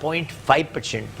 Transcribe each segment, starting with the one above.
0.5%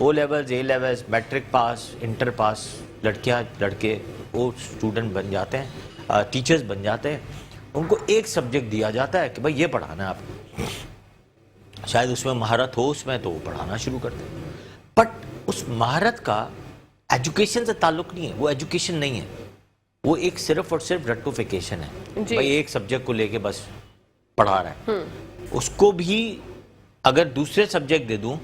O levels A levels matric pass inter pass لڑکیاں لڑکے وہ اسٹوڈنٹ بن جاتے ہیں ٹیچرز بن جاتے ہیں ان کو ایک سبجیکٹ دیا جاتا ہے کہ بھائی یہ پڑھانا ہے آپ کو شاید اس میں مہارت ہو اس میں تو وہ پڑھانا شروع کرتے ہیں بٹ اس مہارت کا ایجوکیشن سے تعلق نہیں ہے وہ ایجوکیشن نہیں ہے وہ ایک صرف اور صرف رٹوفیکیشن ہے بھائی ایک سبجیکٹ کو لے کے بس پڑھا رہا ہے اس کو بھی اگر دوسرے سبجیکٹ دے دوں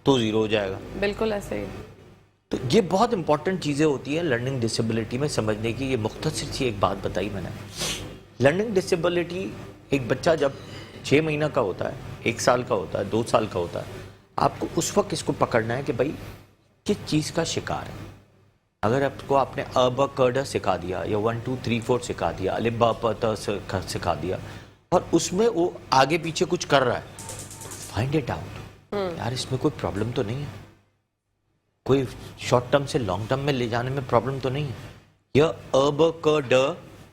تو زیرو ہو جائے گا بالکل ایسے ہی تو یہ بہت امپورٹنٹ چیزیں ہوتی ہیں لرننگ ڈسیبلٹی میں سمجھنے کی یہ مختصر سی ایک بات بتائی میں نے لرننگ ڈسیبلٹی ایک بچہ جب 6 مہینہ کا ہوتا ہے 1 سال کا ہوتا ہے 2 سال کا ہوتا ہے آپ کو اس وقت اس کو پکڑنا ہے کہ بھائی کس چیز کا شکار ہے اگر آپ کو آپ نے ا ب ک ڈ سکھا دیا یا 1 2 3 4 سکھا دیا ا ب پ ت سکھا دیا اور اس میں وہ آگے پیچھے کچھ کر رہا ہے فائنڈ اٹ آؤٹ یار اس میں کوئی پرابلم تو نہیں ہے کوئی شارٹ ٹرم سے لانگ ٹرم میں لے جانے میں پرابلم تو نہیں ہے یہ ا ب ک ڈ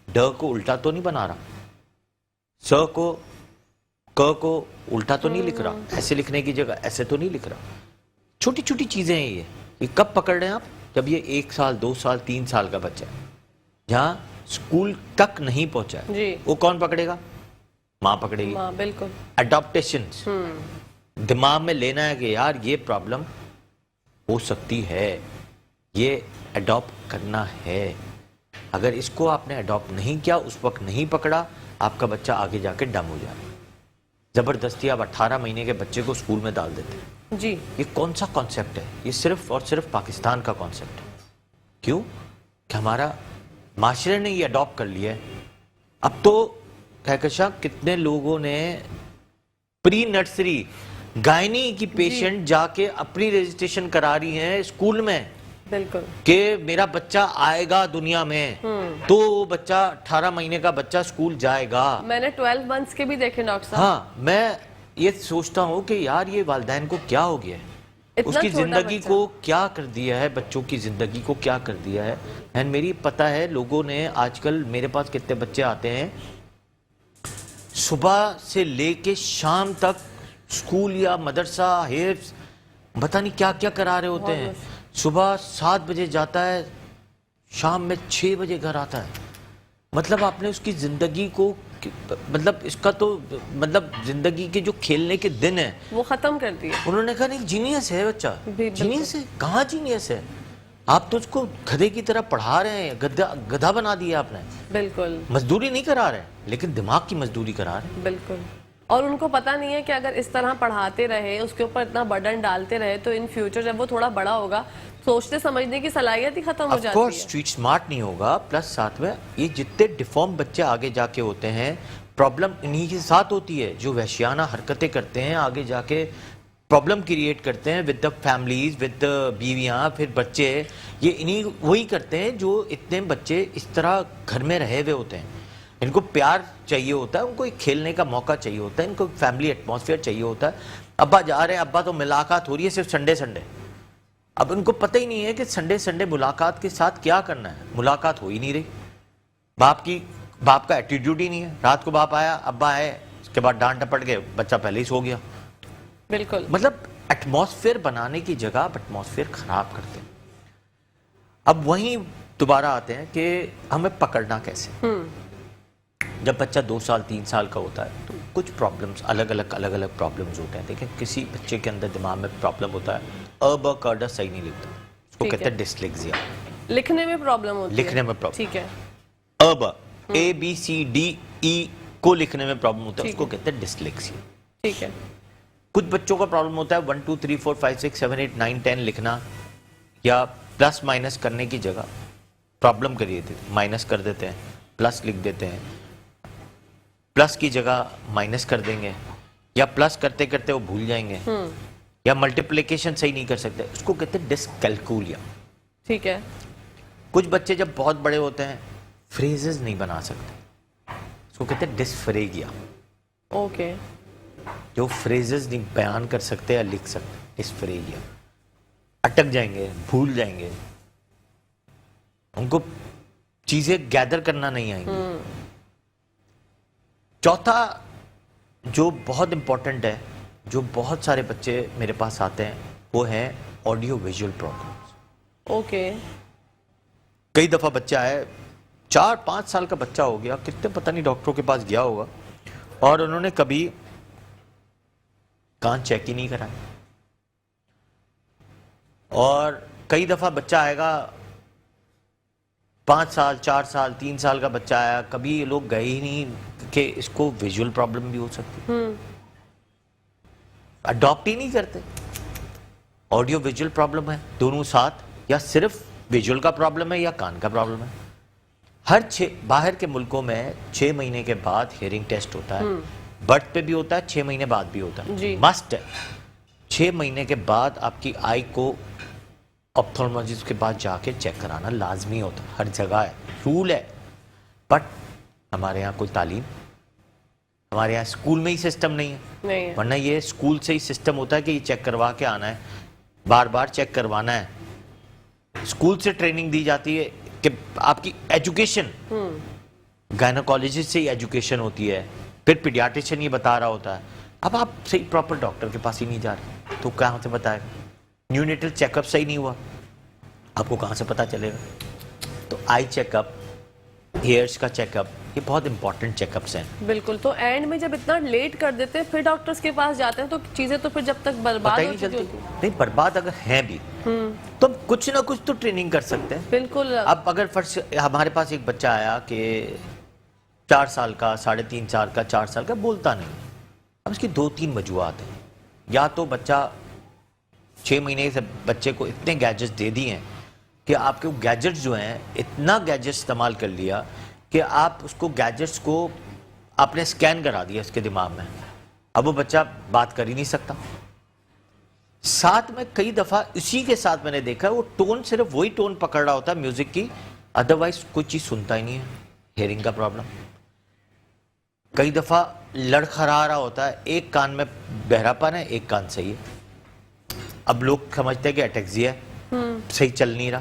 ڈ کو الٹا تو نہیں بنا رہا س کو ک کو الٹا تو نہیں لکھ رہا ایسے لکھنے کی جگہ ایسے تو نہیں لکھ رہا چھوٹی چھوٹی چیزیں ہیں یہ کب پکڑ رہے ہیں آپ جب یہ 1 سال 2 سال 3 سال کا بچہ ہے جہاں اسکول تک نہیں پہنچا ہے وہ کون پکڑے گا ماں پکڑے گی بالکل اڈاپٹیشن دماغ میں لینا ہے کہ یار یہ پرابلم ہو سکتی ہے یہ اڈاپٹ کرنا ہے اگر اس کو آپ نے اڈاپٹ نہیں کیا اس وقت نہیں پکڑا آپ کا بچہ آگے جا کے ڈم ہو جائے زبردستی آپ 18 مہینے کے بچے کو اسکول میں ڈال دیتے ہیں جی یہ کون سا کانسیپٹ ہے یہ صرف اور صرف پاکستان کا کانسیپٹ ہے کیوں کہ ہمارا معاشرے نے یہ اڈاپٹ کر لیا ہے اب تو کہکشاں کتنے لوگوں نے پری نرسری گائنی کی پیشنٹ جا کے اپنی رجسٹریشن کرا رہی ہیں اسکول میں بالکل کہ میرا بچہ آئے گا دنیا میں تو وہ بچہ 18 مہینے کا بچہ اسکول جائے گا میں نے 12 منتھس کے بھی دیکھے ڈاکٹر صاحب ہاں میں یہ سوچتا ہوں کہ یار یہ والدین کو کیا ہو گیا ہے اس کی زندگی کو کیا کر دیا ہے بچوں کی زندگی کو کیا کر دیا ہے اینڈ میری پتہ ہے لوگوں نے آج کل میرے پاس کتنے بچے آتے ہیں صبح سے لے کے شام تک اسکول یا مدرسہ حفظ پتہ نہیں کیا کیا کرا رہے ہوتے ہیں صبح 7 بجے جاتا ہے شام میں 6 بجے گھر آتا ہے مطلب آپ نے اس کی زندگی کو مطلب اس کا تو مطلب زندگی کے جو کھیلنے کے دن ہیں وہ ختم کر دیا انہوں نے کہا نہیں جینیس ہے بچہ جینیس ہے کہاں جینیس ہے آپ تو اس کو گدھے کی طرح پڑھا رہے ہیں گدھا بنا دیا آپ نے بالکل مزدوری نہیں کرا رہے لیکن دماغ کی مزدوری کرا رہے ہیں بالکل اور ان کو پتہ نہیں ہے کہ اگر اس طرح پڑھاتے رہے اس کے اوپر اتنا برڈن ڈالتے رہے تو ان فیوچر جب وہ تھوڑا بڑا ہوگا سوچتے سمجھنے کی صلاحیت ہی ختم ہو جاتی ہے اسٹریٹ سمارٹ نہیں ہوگا پلس ساتھ میں یہ جتنے ڈیفارم بچے آگے جا کے ہوتے ہیں پرابلم انہی کے ساتھ ہوتی ہے جو وحشیانہ حرکتیں کرتے ہیں آگے جا کے پرابلم کریٹ کرتے ہیں with the families with the بیویاں پھر بچے یہ انہی وہی کرتے ہیں جو اتنے بچے اس طرح گھر میں رہے ہوئے ہوتے ہیں ان کو پیار چاہیے ہوتا ہے ان کو ایک کھیلنے کا موقع چاہیے ہوتا ہے ان کو فیملی ایٹماسفیئر چاہیے ہوتا ہے ابا جا رہے ہیں ابا تو ملاقات ہو رہی ہے صرف سنڈے اب ان کو پتہ ہی نہیں ہے کہ سنڈے ملاقات کے ساتھ کیا کرنا ہے ملاقات ہو ہی نہیں رہی باپ کا ایٹیٹیوڈ ہی نہیں ہے رات کو باپ آیا ابا آئے اس کے بعد ڈانٹ ڈپٹ گئے بچہ پہلے ہی سو گیا بالکل مطلب ایٹماسفیئر بنانے کی جگہ آپ ایٹماسفیئر خراب کرتے ہیں اب وہیں دوبارہ آتے ہیں کہ ہمیں پکڑنا کیسے جب بچہ 2 سال 3 سال کا ہوتا ہے تو کچھ پرابلمز الگ الگ پرابلمز ہوتے ہیں دیکھیں کسی بچے کے اندر دماغ میں پرابلم ہوتا ہے ا ب ک ڈ صحیح نہیں لکھتا اس کو کہتے ہیں ڈسلیکسیا لکھنے میں پرابلم ہوتی ہے لکھنے میں پرابلم ٹھیک ہے ا ب اے بی سی ڈی ای کو لکھنے میں پرابلم ہوتا ہے اس کو کہتے ہیں ڈسلیکسیا ٹھیک ہے کچھ بچوں کا پرابلم ہوتا ہے 1 2 3 4 5 6 7 8 9 10 لکھنا یا پلس مائنس کرنے کی جگہ پرابلم کریے تھے مائنس کر دیتے ہیں پلس لکھ دیتے ہیں پلس کی جگہ مائنس کر دیں گے یا پلس کرتے کرتے وہ بھول جائیں گے یا ملٹیپلیکیشن صحیح نہیں کر سکتے اس کو کہتے ہیں ڈسکیلکولیا ٹھیک ہے کچھ بچے جب بہت بڑے ہوتے ہیں فریزز نہیں بنا سکتے اس کو کہتے ہیں ڈسفریگیا اوکے جو فریزز نہیں بیان کر سکتے یا لکھ سکتے ڈسفریگیا اٹک جائیں گے بھول جائیں گے ان کو چیزیں گیدر کرنا نہیں آئیں گی چوتھا جو بہت امپورٹنٹ ہے جو بہت سارے بچے میرے پاس آتے ہیں وہ ہیں آڈیو ویژول پرابلمس. اوکے. کئی دفعہ بچہ ہے 4-5 سال کا بچہ ہو گیا, کتنے پتہ نہیں ڈاکٹروں کے پاس گیا ہوگا, اور انہوں نے کبھی کان چیک ہی نہیں کرائے. اور کئی دفعہ بچہ آئے گا 5 سال 4 سال 3 سال کا بچہ آیا, کبھی یہ لوگ گئے ہی نہیں کہ اس کو ویژول پرابلم بھی ہو سکتی, اڈاپٹ ہی نہیں کرتے. آڈیو ویژول پرابلم ہے دونوں ساتھ, یا صرف ویژول کا پرابلم ہے یا کان کا پرابلم ہے. باہر کے ملکوں میں 6 مہینے کے بعد ہیئرنگ ٹیسٹ ہوتا ہے, برتھ پہ بھی ہوتا ہے, 6 مہینے بعد بھی ہوتا ہے, مسٹ ہے. 6 مہینے کے بعد آپ کی آئی کو آپتھالمولوجسٹ کے پاس جا کے چیک کرانا لازمی ہوتا ہے, ہر جگہ ہے, رول ہے. بٹ ہمارے یہاں کوئی تعلیم, ہمارے یہاں اسکول میں ہی سسٹم نہیں ہے, ورنہ یہ اسکول سے ہی سسٹم ہوتا ہے کہ یہ چیک کروا کے آنا ہے, بار بار چیک کروانا ہے. اسکول سے ٹریننگ دی جاتی ہے کہ آپ کی ایجوکیشن گائنوکالوجسٹ سے ہی ایجوکیشن ہوتی ہے, پھر پیڈیاٹریشین یہ بتا رہا ہوتا ہے. اب آپ صحیح پراپر ڈاکٹر کے پاس ہی نہیں جا رہے تو کہاں سے بتائے گا؟ نیونیٹل چیک اپ صحیح نہیں ہوا, آپ کو کہاں سے پتا چلے گا؟ تو آئی چیک اپ, ہیئرس کا چیک اپ, یہ بہت امپورٹنٹ چیک اپس ہیں. بالکل. تو اینڈ میں جب اتنا لیٹ کر دیتے ہیں پھر ڈاکٹرز کے پاس جاتے ہیں تو چیزیں تو پھر جب تک برباد ہو چکی ہوتی ہیں. نہیں, برباد اگر ہیں بھی تو ہم کچھ نہ کچھ تو ٹریننگ کر سکتے ہیں. بالکل. اب اگر فرض ہمارے پاس ایک بچہ آیا کہ 4 سال کا, 3.5 سال کا, 4 سال کا, بولتا نہیں. اب اس کی 2-3 وجوہات ہیں. یا تو بچہ 6 مہینے سے بچے کو اتنے گیجٹس دے دی ہیں کہ آپ کے گیجٹس جو ہیں, اتنا گیجٹ استعمال کر لیا کہ آپ اس کو گیجٹس کو آپ نے اسکین کرا دیا اس کے دماغ میں, اب وہ بچہ بات کر ہی نہیں سکتا. ساتھ میں کئی دفعہ اسی کے ساتھ میں نے دیکھا وہ ٹون, صرف وہی ٹون پکڑ رہا ہوتا ہے میوزک کی, ادروائز کوئی چیز سنتا ہی نہیں ہے. ہیئرنگ کا پرابلم. کئی دفعہ لڑکھڑا رہا ہوتا ہے, ایک کان میں بہرا پن ہے, ایک کان صحیح ہے. اب لوگ سمجھتے ہیں کہ اٹیکزیا ہے, صحیح چل نہیں رہا.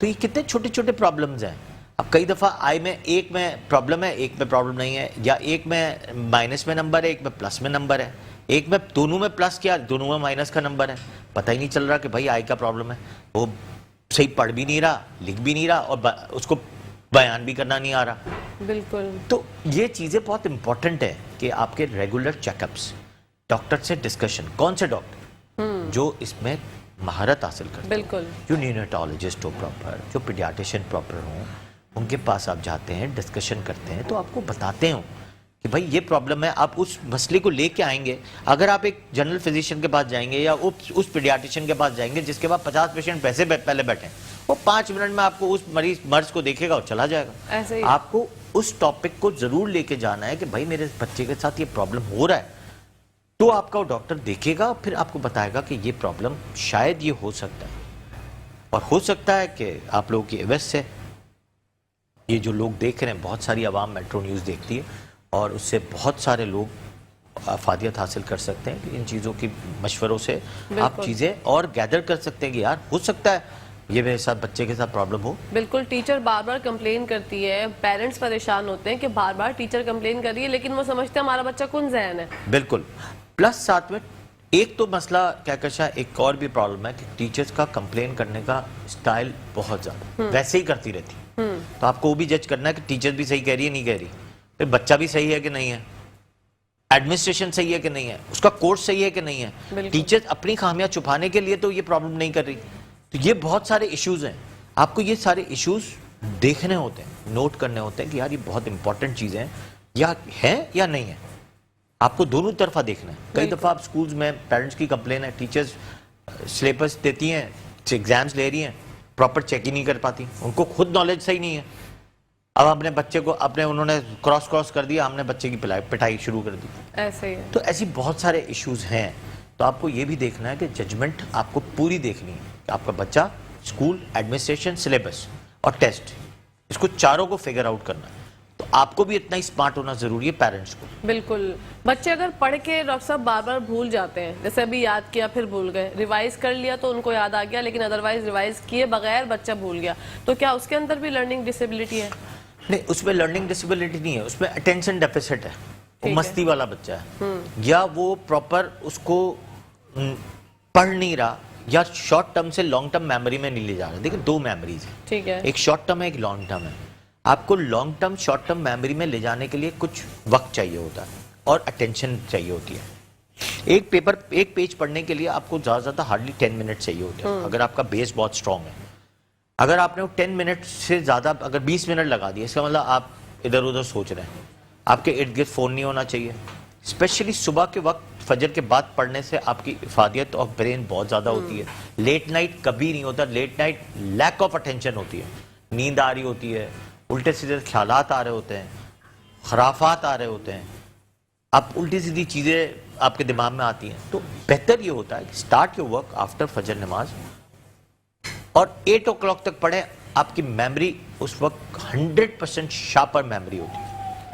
تو یہ کتنے چھوٹے چھوٹے پرابلمز ہیں. اب کئی دفعہ آئی میں ایک میں پرابلم ہے, ایک میں پرابلم نہیں ہے, یا ایک میں مائنس میں نمبر ہے, ایک میں پلس میں نمبر ہے, ایک میں دونوں میں پلس کیا, دونوں میں مائنس کا نمبر ہے. پتہ ہی نہیں چل رہا کہ بھائی آئی کا پرابلم ہے. وہ صحیح پڑھ بھی نہیں رہا, لکھ بھی نہیں رہا, اور اس کو بیان بھی کرنا نہیں آ رہا. بالکل. تو یہ چیزیں بہت امپورٹنٹ ہے کہ آپ کے ریگولر چیک اپس, ڈاکٹر سے ڈسکشن, کون سے ڈاکٹر جو اس میں مہارت حاصل کرتے ہیں, بالکل, جو نیونیٹالوجسٹ ہو پراپر, جو پیڈیاٹریشین پراپر ہوں, ان کے پاس آپ جاتے ہیں, ڈسکشن کرتے ہیں, تو آپ کو بتاتے ہوں کہ بھائی یہ پرابلم ہے. آپ اس مسئلے کو لے کے آئیں گے. اگر آپ ایک جنرل فزیشین کے پاس جائیں گے یا اس پیڈیاٹریشین کے پاس جائیں گے جس کے بعد 50 پیشنٹ پہلے بیٹھے ہیں, وہ 5 منٹ میں آپ کو اس مرض کو دیکھے گا اور چلا جائے گا. ایسے ہی آپ کو اس ٹاپک کو ضرور لے کے جانا ہے کہ بھائی میرے بچے کے ساتھ یہ پرابلم ہو رہا ہے, تو آپ کا وہ ڈاکٹر دیکھے گا, پھر آپ کو بتائے گا کہ یہ پرابلم شاید یہ ہو سکتا ہے. اور ہو سکتا ہے کہ آپ لوگوں کی اویس سے, یہ جو لوگ دیکھ رہے ہیں, بہت ساری عوام میٹرو نیوز دیکھتی ہے, اور اس سے بہت سارے لوگ افادیت حاصل کر سکتے ہیں کہ ان چیزوں کی مشوروں سے آپ چیزیں اور گیدر کر سکتے ہیں کہ یار ہو سکتا ہے یہ میرے ساتھ بچے کے ساتھ پرابلم ہو. بالکل. ٹیچر بار بار کمپلین کرتی ہے, پیرنٹس پریشان ہوتے ہیں کہ بار بار ٹیچر کمپلین کر رہی ہے, لیکن وہ سمجھتے ہیں ہمارا بچہ کن ذہن ہے. بالکل. پلس ساتھ میں ایک تو مسئلہ کیا کہا, ایک اور بھی پرابلم ہے کہ ٹیچرز کا کمپلین کرنے کا سٹائل بہت زیادہ ویسے ہی کرتی رہتی. تو آپ کو وہ بھی جج کرنا ہے کہ ٹیچر بھی صحیح کہہ رہی ہے نہیں کہہ رہی, پھر بچہ بھی صحیح ہے کہ نہیں ہے, ایڈمنسٹریشن صحیح ہے کہ نہیں ہے, اس کا کورس صحیح ہے کہ نہیں ہے. ٹیچر اپنی خامیاں چھپانے کے لیے تو یہ پرابلم نہیں کر رہی. تو یہ بہت سارے ایشوز ہیں. آپ کو یہ سارے ایشوز دیکھنے ہوتے ہیں, نوٹ کرنے ہوتے ہیں کہ یار یہ بہت امپورٹنٹ چیزیں ہیں, یا ہیں یا نہیں ہیں. آپ کو دونوں طرفہ دیکھنا ہے. کئی دفعہ آپ سکولز میں پیرنٹس کی کمپلین ہے, ٹیچرز سلیبس دیتی ہیں, ایگزامز لے رہی ہیں, پراپر چیک ہی نہیں کر پاتی, ان کو خود نالج صحیح نہیں ہے. اب اپنے بچے کو انہوں نے کراس کر دیا, ہم نے بچے کی پٹائی شروع کر دی. ایسے ہی ہے. تو ایسی بہت سارے ایشوز ہیں. تو آپ کو یہ بھی دیکھنا ہے کہ ججمنٹ آپ کو پوری دیکھنی ہے کہ آپ کا بچہ, اسکول, ایڈمنسٹریشن, سلیبس اور ٹیسٹ, اس کو چاروں کو فگر آؤٹ کرنا ہے. تو آپ کو بھی اتنا ہی اسمارٹ ہونا ضروری ہے, پیرنٹس کو. بالکل. بچے اگر پڑھ کے ڈاکٹر صاحب بار بار بھول جاتے ہیں, جیسے ابھی یاد کیا پھر بھول گئے, ریوائز کر لیا تو ان کو یاد آ گیا, لیکن ادروائز ریوائز کیے بغیر بچہ بھول گیا, تو کیا اس کے اندر بھی لرننگ ڈسیبلٹی ہے؟ نہیں, اس میں لرننگ ڈسیبلٹی نہیں ہے, اس میں اٹینشن ڈیفیسٹ ہے. وہ مستی والا بچہ ہے, یا وہ پراپر اس کو پڑھ نہیں رہا یا شارٹ ٹرم سے لانگ ٹرم میموری میں نہیں لے جا رہا. دیکھیں دو میموریز ہیں, ٹھیک ہے, ایک شارٹ ٹرم ہے ایک لانگ ٹرم ہے. آپ کو long term short term memory میں لے جانے کے لیے کچھ وقت چاہیے ہوتا ہے اور اٹینشن چاہیے ہوتی ہے. ایک پیج پڑھنے کے لیے آپ کو زیادہ زیادہ ہارڈلی 10 منٹ چاہیے ہوتے ہیں اگر آپ کا بیس بہت اسٹرانگ ہے. اگر آپ نے 10 منٹ سے زیادہ اگر 20 منٹ لگا دیا, اس کا مطلب آپ ادھر ادھر سوچ رہے ہیں. آپ کے ارد گرد فون نہیں ہونا چاہیے. اسپیشلی صبح کے وقت فجر کے بعد پڑھنے سے آپ کی افادیت آف برین بہت زیادہ ہوتی ہے. لیٹ نائٹ کبھی نہیں ہوتا. Late night lack of attention ہوتی ہے, نیند آ رہی ہوتی ہے, الٹے سیدھے خیالات آ رہے ہوتے ہیں, خرافات آ رہے ہوتے ہیں, آپ الٹی سیدھی چیزیں آپ کے دماغ میں آتی ہیں. تو بہتر یہ ہوتا ہے کہ اسٹارٹ یور ورک آفٹر فجر نماز اور 8 o'clock تک پڑھیں. آپ کی میموری اس وقت 100% شارپر میموری ہوتی ہے.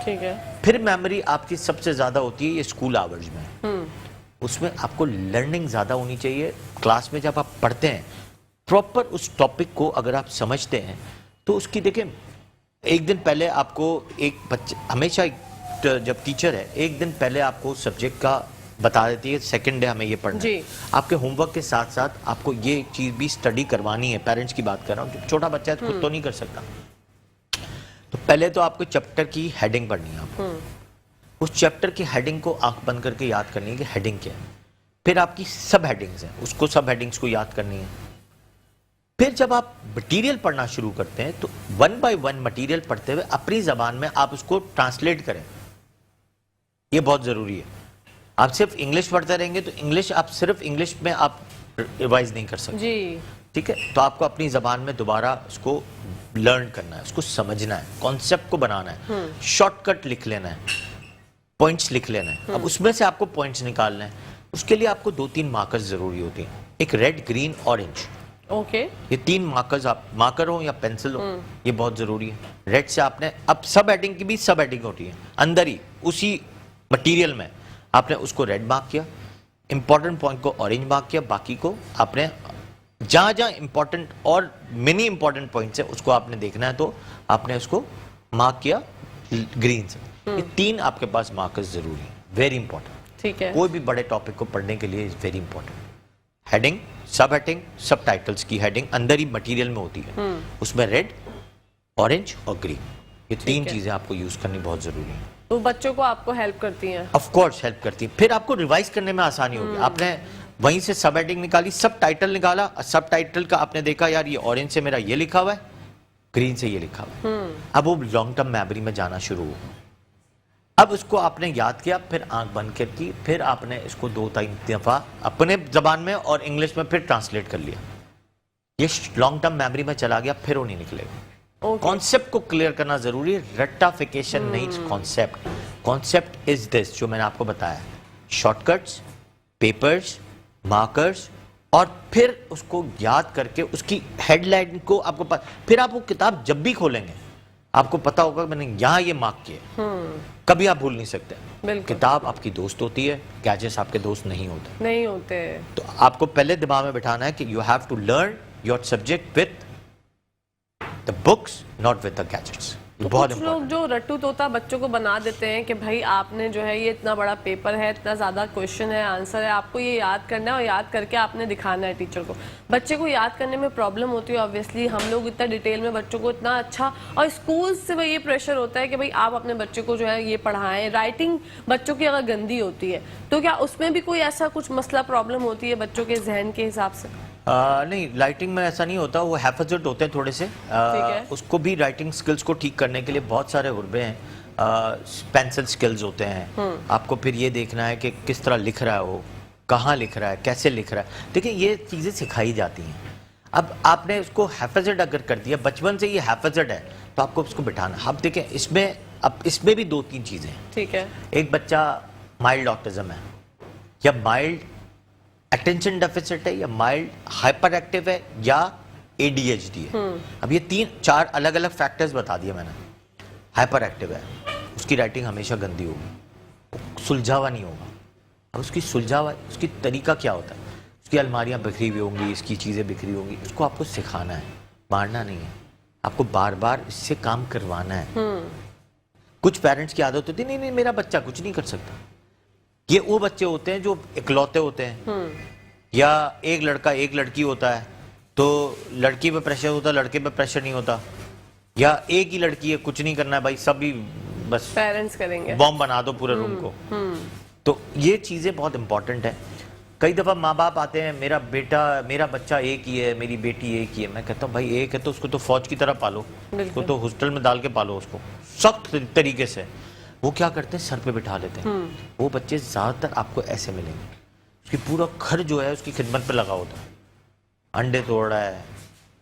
ٹھیک ہے, پھر میموری آپ کی سب سے زیادہ ہوتی ہے یہ اسکول آورز میں. اس میں آپ کو لرننگ زیادہ ہونی چاہیے. کلاس میں جب آپ پڑھتے ہیں پراپر اس ٹاپک کو اگر آپ سمجھتے ہیں تو اس کی دیکھیں ایک دن پہلے آپ کو ایک بچہ ہمیشہ جب ٹیچر ہے ایک دن پہلے آپ کو سبجیکٹ کا بتا دیتی ہے سیکنڈ ڈے ہمیں یہ پڑھنا ہے. آپ کے ہوم ورک کے ساتھ ساتھ آپ کو یہ چیز بھی اسٹڈی کروانی ہے. پیرنٹس کی بات کر رہا ہوں, چھوٹا بچہ ہے خود تو نہیں کر سکتا. تو پہلے تو آپ کو چیپٹر کی ہیڈنگ پڑھنی ہے. آپ کو اس چیپٹر کی ہیڈنگ کو آنکھ بند کر کے یاد کرنی ہے کہ ہیڈنگ کیا ہے. پھر آپ کی سب ہیڈنگز ہیں, اس کو سب ہیڈنگز کو یاد کرنی ہے. پھر جب آپ مٹیریل پڑھنا شروع کرتے ہیں تو 1 by 1 مٹیریل پڑھتے ہوئے اپنی زبان میں آپ اس کو ٹرانسلیٹ کریں. یہ بہت ضروری ہے. آپ صرف انگلش پڑھتے رہیں گے تو آپ صرف انگلش میں آپ ریوائز نہیں کر سکتے. جی ٹھیک ہے, تو آپ کو اپنی زبان میں دوبارہ اس کو لرن کرنا ہے, اس کو سمجھنا ہے, کانسیپٹ کو بنانا ہے, شارٹ کٹ لکھ لینا ہے, پوائنٹس لکھ لینا ہے. اب اس میں سے آپ کو پوائنٹس نکالنا ہے. اس کے لیے آپ کو 2-3 مارکرز ضروری ہوتے ہیں. ایک ریڈ, گرین, اورنج. اوکے, یہ 3 مارکرز, آپ مارکر ہو یا پینسل ہو, یہ بہت ضروری ہے. ریڈ سے آپ نے اب سب ہیڈنگ کی بھی سب ہیڈنگ ہوتی ہے اندر ہی اسی مٹیریل میں. آپ نے اس کو ریڈ مارک کیا, امپورٹنٹ پوائنٹ کو اورنج مارک کیا, باقی کو آپ نے جہاں جہاں امپورٹنٹ اور منی امپورٹنٹ پوائنٹس ہے اس کو آپ نے دیکھنا ہے تو آپ نے اس کو مارک کیا گرین سے. یہ 3 آپ کے پاس مارکرز ضروری ہیں, ویری امپورٹنٹ. ٹھیک ہے, کوئی بھی بڑے ٹاپک کو پڑھنے کے لیے very important. Heading, sub heading, sub titles کی ہیڈنگ اندر ہی مٹیریل میں ہوتی ہے. اس میں ریڈ, اورنج اور گرین, یہ 3 چیزیں آپ کو یوز کرنی بہت ضروری ہیں. تو بچوں کو آپ کو ہیلپ کرتی ہیں؟ آف کورس ہیلپ کرتی ہیں. پھر آپ کو ریوائز کرنے میں آسانی ہوگی. آپ نے وہیں سے سب ہیڈنگ نکالی, سب ٹائٹل نکالا, سب ٹائٹل کا آپ نے دیکھا یار یہ اورنج سے میرا یہ لکھا ہوا ہے, گرین سے یہ لکھا ہوا ہے. اب وہ لانگ ٹرم میموری میں جانا شروع ہو. اب اس کو آپ نے یاد کیا, پھر آنکھ بند کر کی, پھر آپ نے اس کو 2-3 دفعہ اپنے زبان میں اور انگلش میں پھر ٹرانسلیٹ کر لیا. یہ لانگ ٹرم میموری میں چلا گیا, پھر وہ نہیں نکلے گا. کانسیپٹ کو کلیئر کرنا ضروری ہے, رٹافیکیشن نہیں. کانسیپٹ از دس جو میں نے آپ کو بتایا, شارٹ کٹس, پیپرز, مارکرز, اور پھر اس کو یاد کر کے اس کی ہیڈ لائن کو آپ کو پھر آپ وہ کتاب جب بھی کھولیں گے آپ کو پتا ہوگا میں نے یہاں یہ مارک کیا, کبھی آپ بھول نہیں سکتے. کتاب آپ کی دوست ہوتی ہے, گیجٹس آپ کے دوست نہیں ہوتے. تو آپ کو پہلے دماغ میں بٹھانا ہے کہ you have to learn your subject with the books, not with the gadgets. کچھ لوگ جو رٹو توتا بچوں کو بنا دیتے ہیں کہ بھائی آپ نے جو ہے یہ اتنا بڑا پیپر ہے, اتنا زیادہ کوشچن ہے, آنسر ہے, آپ کو یہ یاد کرنا ہے اور یاد کر کے آپ نے دکھانا ہے ٹیچر کو. بچے کو یاد کرنے میں پرابلم ہوتی ہے obviously. ہم لوگ اتنا ڈیٹیل میں بچوں کو اتنا اچھا, اور اسکول سے وہ یہ پریشر ہوتا ہے کہ بھائی آپ اپنے بچے کو جو ہے یہ پڑھائیں. رائٹنگ بچوں کی اگر گندی ہوتی ہے تو کیا اس میں بھی کوئی ایسا کچھ مسئلہ پرابلم ہوتی ہے بچوں کے ذہن کے حساب سے؟ نہیں, رائٹنگ میں ایسا نہیں ہوتا. وہ حفظت ہوتے ہیں تھوڑے سے. اس کو بھی رائٹنگ سکلز کو ٹھیک کرنے کے لیے بہت سارے حربے ہیں. پینسل سکلز ہوتے ہیں. آپ کو پھر یہ دیکھنا ہے کہ کس طرح لکھ رہا ہے, وہ کہاں لکھ رہا ہے, کیسے لکھ رہا ہے. دیکھیں یہ چیزیں سکھائی جاتی ہیں. اب آپ نے اس کو حفظت اگر کر دیا, بچپن سے یہ حفظت ہے, تو آپ کو اس کو بٹھانا. اب دیکھیں اس میں بھی 2-3 چیزیں ہیں. ٹھیک ہے, ایک بچہ مائلڈ آٹزم ہے, یا مائلڈ اٹینشن ڈیفیسٹ ہے, یا مائلڈ ہائپر ایکٹیو ہے, یا ADHD ہے. اب یہ 3-4 الگ الگ فیکٹرز بتا دیے میں نے. ہائپر ایکٹیو ہے, اس کی رائٹنگ ہمیشہ گندی ہوگی, سلجھا ہوا نہیں ہوگا. اب اس کی سلجھا ہوا, اس کی طریقہ کیا ہوتا ہے, اس کی الماریاں بکھری ہوئی ہوں گی, اس کی چیزیں بکھری ہوں گی. اس کو آپ کو سکھانا ہے, مارنا نہیں ہے. آپ کو بار بار اس سے کام کروانا ہے. کچھ پیرنٹس کی عادت ہوتی ہے نہیں میرا بچہ کچھ نہیں کر سکتا. یہ وہ بچے ہوتے ہیں جو اکلوتے ہوتے ہیں, یا ایک لڑکا ایک لڑکی ہوتا ہے تو لڑکی پہ پریشر ہوتا ہے, لڑکے پہ پریشر نہیں ہوتا, یا ایک ہی لڑکی ہے کچھ نہیں کرنا ہے بھائی, سب بھی بس پیرنٹس کریں گے, بم بنا دو پورے روم کو. تو یہ چیزیں بہت امپورٹنٹ ہیں. کئی دفعہ ماں باپ آتے ہیں, میرا بچہ ایک ہی ہے, میری بیٹی ایک ہی ہے. میں کہتا ہوں بھائی ایک ہے تو اس کو تو فوج کی طرح پالو, اس کو تو ہاسٹل میں ڈال کے پالو, اس کو سخت طریقے سے. وہ کیا کرتے ہیں, سر پہ بٹھا لیتے ہیں. وہ بچے زیادہ تر آپ کو ایسے ملیں گے, اس کی پورا گھر جو ہے اس کی خدمت پہ لگا ہوتا ہے, انڈے توڑ رہا ہے,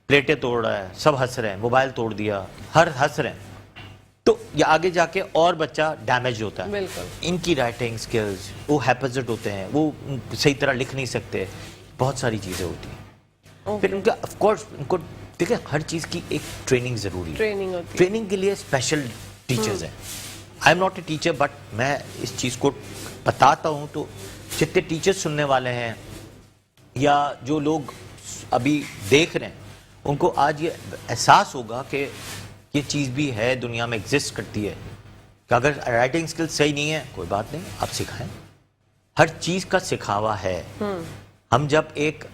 پلیٹیں توڑ رہا ہے, سب ہنس رہے ہیں, موبائل توڑ دیا, ہر ہنس رہے ہیں. تو یہ آگے جا کے اور بچہ ڈیمیج ہوتا ہے. ان کی رائٹنگ سکلز وہ ہیپزٹ ہوتے ہیں, وہ صحیح طرح لکھ نہیں سکتے, بہت ساری چیزیں ہوتی ہیں. پھر ان کا آف کورس ان کو دیکھیں ہر چیز کی ایک ٹریننگ ضروری ہے. ٹریننگ کے لیے اسپیشل ٹیچرز ہیں. I am not a teacher but میں اس چیز کو بتاتا ہوں. تو جتنے ٹیچر سننے والے ہیں یا جو لوگ ابھی دیکھ رہے ہیں ان کو آج یہ احساس ہوگا کہ یہ چیز بھی ہے, دنیا میں ایگزسٹ کرتی ہے, کہ اگر رائٹنگ سکل صحیح نہیں ہے کوئی بات نہیں, آپ سکھائیں. ہر چیز کا سکھاوا ہے. ہم جب ایک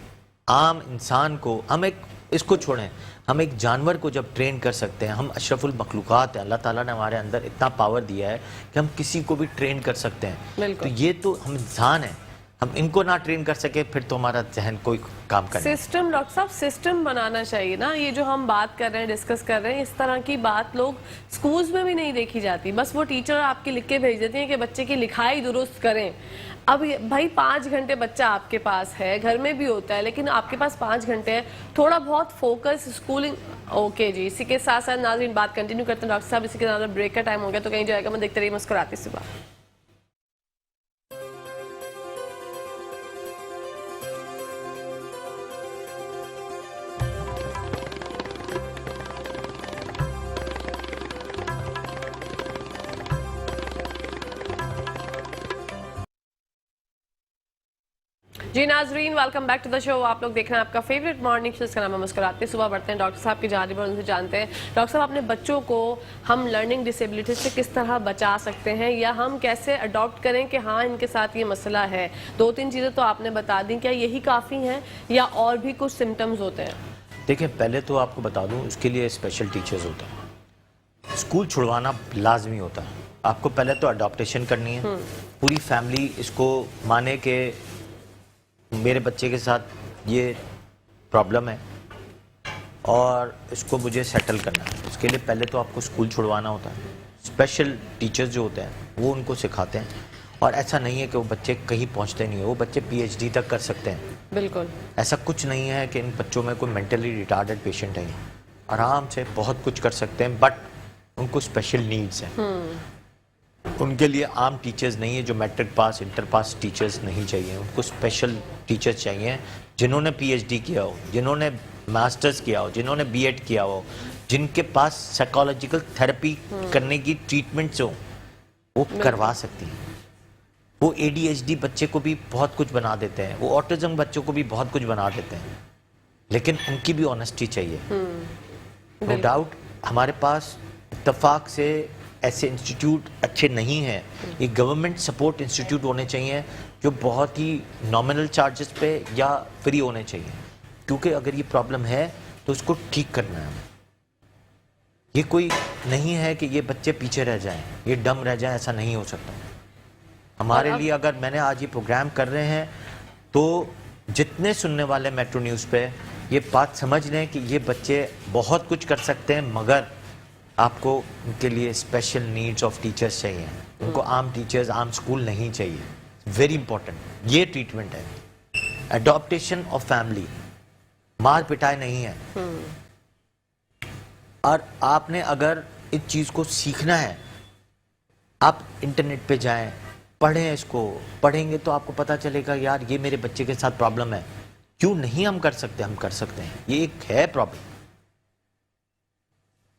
عام انسان کو, ہم ایک اس کو چھوڑیں, ہم ایک جانور کو جب ٹرین کر سکتے ہیں, ہم اشرف المخلوقات ہیں, اللہ تعالیٰ نے ہمارے اندر اتنا پاور دیا ہے کہ ہم کسی کو بھی ٹرین کر سکتے ہیں. تو یہ تو ہم انسان ہیں, ہم ان کو نہ ٹرین کر سکے پھر تو ہمارا ذہن کوئی کام کرے. سسٹم, ڈاکٹر صاحب سسٹم بنانا چاہیے نا. یہ جو ہم بات کر رہے ہیں, ڈسکس کر رہے ہیں, اس طرح کی بات لوگ سکولز میں بھی نہیں دیکھی جاتی. بس وہ ٹیچر آپ کی لکھ کے بھیج دیتی ہیں کہ بچے کی لکھائی درست کریں. اب بھائی 5 گھنٹے بچہ آپ کے پاس ہے, گھر میں بھی ہوتا ہے, لیکن آپ کے پاس 5 گھنٹے ہے, تھوڑا بہت فوکس اسکولنگ. اوکے جی, اسی کے ساتھ ساتھ ناظرین بات کنٹینیو کرتے ہیں. ڈاکٹر صاحب اسی کے ساتھ بریک کا ٹائم ہو گیا تو کہیں جائے گا, میں دیکھتے رہی مسکراتی صبح. جی ناظرین, ویلکم بیک ٹو دا شو. آپ لوگ دیکھ رہے ہیں آپ کا فیوریٹ مارننگ شو, اس کا نام ہے مسکراتے صبح. بڑھتے ہیں ڈاکٹر صاحب کی جانب اور ان سے جانتے ہیں. ڈاکٹر صاحب, اپنے بچوں کو ہم لرننگ ڈسیبلٹی سے کس طرح بچا سکتے ہیں, یا ہم کیسے اڈاپٹ کریں کہ ہاں ان کے ساتھ یہ مسئلہ ہے؟ 2-3 چیزیں تو آپ نے بتا دیں, کیا یہی کافی ہیں یا اور بھی کچھ سمٹمز ہوتے ہیں؟ دیکھیں پہلے تو آپ کو بتا دوں, اس کے لیے اسپیشل ٹیچرز ہوتے ہیں. اسکول چھڑوانا لازمی ہوتا ہے. آپ کو پہلے تو اڈاپٹیشن کرنی ہے, پوری فیملی اس کو مانے کہ میرے بچے کے ساتھ یہ پرابلم ہے اور اس کو مجھے سیٹل کرنا ہے. اس کے لیے پہلے تو آپ کو اسکول چھڑوانا ہوتا ہے. اسپیشل ٹیچرز جو ہوتے ہیں وہ ان کو سکھاتے ہیں, اور ایسا نہیں ہے کہ وہ بچے کہیں پہنچتے نہیں ہیں, وہ بچے PhD تک کر سکتے ہیں. بالکل ایسا کچھ نہیں ہے کہ ان بچوں میں کوئی مینٹلی ریٹارڈڈ پیشنٹ ہے, آرام سے بہت کچھ کر سکتے ہیں, بٹ ان کو اسپیشل نیڈز ہیں. ان کے لیے عام ٹیچرز نہیں ہے, جو میٹرک پاس انٹر پاس ٹیچرز نہیں چاہیے. ان کو اسپیشل ٹیچرز چاہیے جنہوں نے PhD کیا ہو, جنہوں نے ماسٹرز کیا ہو, جنہوں نے BEd کیا ہو, جن کے پاس سائیکالوجیکل تھراپی کرنے کی ٹریٹمنٹس ہوں, وہ کروا سکتی ہیں. وہ ADHD بچے کو بھی بہت کچھ بنا دیتے ہیں, وہ آٹزم بچوں کو بھی بہت کچھ بنا دیتے ہیں, لیکن ان کی بھی آنیسٹی چاہیے. نو ڈاؤٹ ہمارے پاس اتفاق سے ایسے انسٹیٹیوٹ اچھے نہیں ہیں. یہ گورنمنٹ سپورٹ انسٹیٹیوٹ ہونے چاہیے جو بہت ہی نامنل چارجز پہ یا فری ہونے چاہیے, کیونکہ اگر یہ پرابلم ہے تو اس کو ٹھیک کرنا ہے. یہ کوئی نہیں ہے کہ یہ بچے پیچھے رہ جائیں, یہ ڈم رہ جائیں, ایسا نہیں ہو سکتا. ہمارے لیے اگر میں نے آج یہ پروگرام کر رہے ہیں تو جتنے سننے والے میٹرو نیوز پہ یہ بات سمجھ لیں کہ یہ بچے بہت کچھ کر سکتے ہیں, مگر آپ کو ان کے لیے اسپیشل نیڈز آف ٹیچرز چاہیے. ان کو عام ٹیچرز, عام اسکول نہیں چاہیے. ویری امپورٹنٹ یہ ٹریٹمنٹ ہے. اڈاپٹیشن آف فیملی, مار پٹائی نہیں ہے. اور آپ نے اگر اس چیز کو سیکھنا ہے, آپ انٹرنیٹ پہ جائیں, پڑھیں, اس کو پڑھیں گے تو آپ کو پتہ چلے گا یار یہ میرے بچے کے ساتھ پرابلم ہے, کیوں نہیں ہم کر سکتے. ہم کر سکتے ہیں, یہ ایک ہے پرابلم.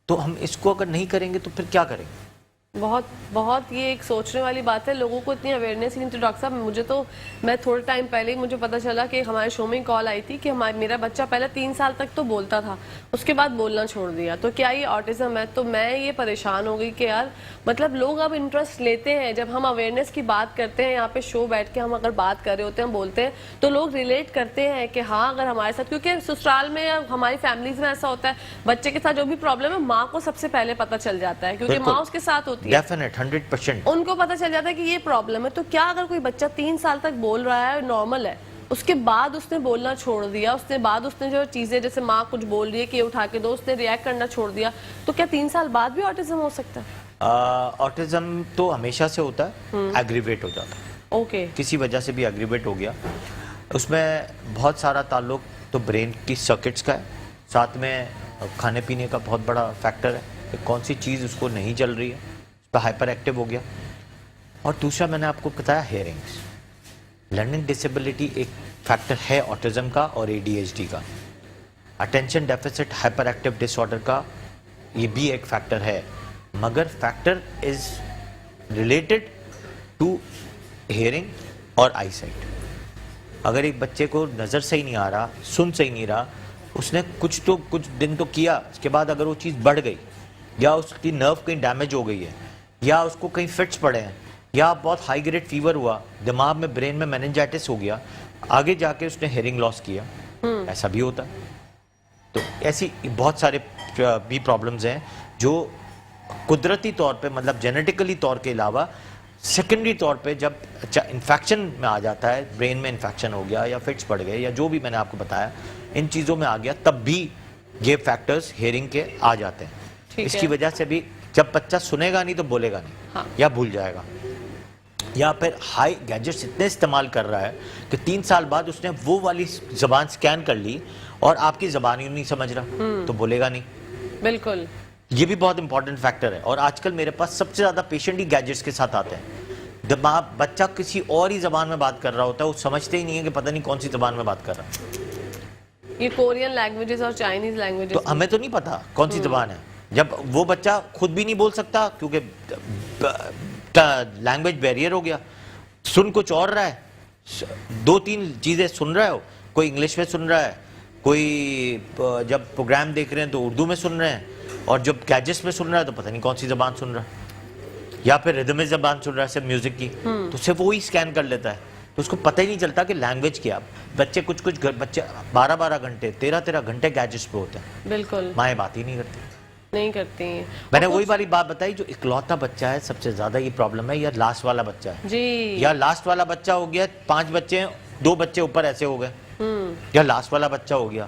تو ہم اس کو اگر نہیں کریں گے تو پھر کیا کریں گے؟ بہت بہت یہ ایک سوچنے والی بات ہے, لوگوں کو اتنی اویئرنیس ہی نہیں. تو ڈاکٹر صاحب مجھے تو, میں تھوڑے ٹائم پہلے ہی مجھے پتہ چلا کہ ہمارے شو میں کال آئی تھی کہ میرا بچہ پہلے 3 سال تک تو بولتا تھا, اس کے بعد بولنا چھوڑ دیا, تو کیا یہ آٹزم ہے؟ تو میں یہ پریشان ہو گئی کہ یار مطلب لوگ اب انٹرسٹ لیتے ہیں, جب ہم اویئرنیس کی بات کرتے ہیں یہاں پہ شو بیٹھ کے, ہم اگر بات کر رہے ہوتے ہیں, ہم بولتے ہیں تو لوگ ریلیٹ کرتے ہیں کہ ہاں اگر ہمارے ساتھ, کیونکہ سسرال میں یا ہماری فیملیز میں ایسا ہوتا ہے بچے کے ساتھ جو بھی پرابلم ہے ماں کو سب سے پہلے پتہ چل جاتا ہے, کیونکہ ماں اس کے ساتھ ہوتی ہے, ڈیفینیٹ 100%. ان کو پتہ چل جاتا ہے کہ یہ پرابلم ہے. تو کیا اگر کوئی بچہ 3 سال تک بول رہا ہے, نارمل ہے, اس کے بعد اس نے بولنا چھوڑ دیا, اس نے بعد اس نے جو چیزیں جیسے ماں کچھ بول رہی ہے کہ یہ اٹھا کے دو, اس نے ریئیکٹ کرنا چھوڑ دیا, تو کیا 3 سال بعد بھی آٹزم ہو سکتا ہے؟ آٹزم تو ہمیشہ سے ہوتا ہے, ایگریویٹ ہو جاتا ہے. اوکے, کسی وجہ سے بھی ایگریویٹ ہو گیا. اس میں بہت سارا تعلق تو برین کی سرکٹس کا ہے, ساتھ میں کھانے پینے کا بہت بڑا فیکٹر ہے کہ کون سی چیز اس کو نہیں چل رہی ہے, اس پہ ہائپر ایکٹیو ہو گیا. اور دوسرا میں نے آپ کو بتایا ہیئرنگس. لرننگ ڈسیبلٹی ایک فیکٹر ہے آٹزم کا اور ADHD کا. Attention deficit hyperactive disorder کا یہ بھی ایک فیکٹر ہے, مگر factor is related to hearing اور آئی سائٹ. اگر ایک بچے کو نظر صحیح نہیں آ رہا, سن صحیح نہیں رہا, اس نے کچھ دن تو کیا, اس کے بعد اگر وہ چیز بڑھ گئی یا اس کی نرو کہیں ڈیمیج ہو گئی ہے یا اس کو کہیں فٹس پڑے ہیں یا بہت ہائی گریڈ فیور ہوا, دماغ میں برین میں میننجائٹس ہو گیا, آگے جا کے اس نے ہیئرنگ لاس کیا, ایسا بھی ہوتا ہے. تو ایسی بہت سارے بھی پرابلمز ہیں جو قدرتی طور پہ مطلب جینیٹیکلی طور کے علاوہ سیکنڈری طور پہ جب انفیکشن میں آ جاتا ہے, برین میں انفیکشن ہو گیا یا فٹس پڑ گئے یا جو بھی میں نے آپ کو بتایا ان چیزوں میں آ گیا, تب بھی یہ فیکٹرز ہیئرنگ کے آ جاتے ہیں. اس کی وجہ سے بھی جب بچہ سنے گا نہیں تو بولے گا نہیں یا بھول جائے گا, یا پھر ہائی گیجٹس اتنے استعمال کر رہا ہے کہ 3 سال بعد اس نے وہ والی زبان سکین کر لی اور آپ کی زبان ہی نہیں سمجھ رہا تو بولے گا نہیں. بالکل, یہ بھی بہت امپورٹنٹ فیکٹر ہے. اور آج کل میرے پاس سب سے زیادہ پیشنٹ ہی گیجٹس کے ساتھ آتے ہیں. بچہ کسی اور ہی زبان میں بات کر رہا ہوتا ہے, وہ سمجھتے ہی نہیں ہے کہ پتہ نہیں کون سی زبان میں بات کر رہا ہے. یہ کورین لینگویجز اور چائنیز لینگویجز, تو ہمیں تو نہیں پتا کون سی زبان ہے, جب وہ بچہ خود بھی نہیں بول سکتا کیونکہ لینگویج بیریئر ہو گیا, سن کچھ اور رہا ہے, 2-3 چیزیں سن رہے ہو, کوئی انگلش میں سن رہا ہے, کوئی جب پروگرام دیکھ رہے ہیں تو اردو میں سن رہے ہیں, اور جب گیجٹس میں سن رہا ہے تو پتہ نہیں کون سی زبان سن رہا ہے, یا پھر ردم زبان سن رہا ہے صرف میوزک کی, تو صرف وہی اسکین کر لیتا ہے, تو اس کو پتہ ہی نہیں چلتا کہ لینگویج کیا. بچے کچھ بچے 12 گھنٹے 13 گھنٹے گیجٹس پہ ہوتے ہیں, بالکل مائیں بات ہی نہیں کرتی. نہیں کرتی ہیں. میں نے وہی والی بات بتائی, جو اکلوتا بچہ ہے سب سے زیادہ یہ پرابلم ہے, یا لاسٹ والا بچہ ہے جی, یا لاسٹ والا بچہ ہو گیا, 5 بچے ہیں 2 بچے اوپر ایسے ہو گئے, یا لاسٹ والا بچہ ہو گیا,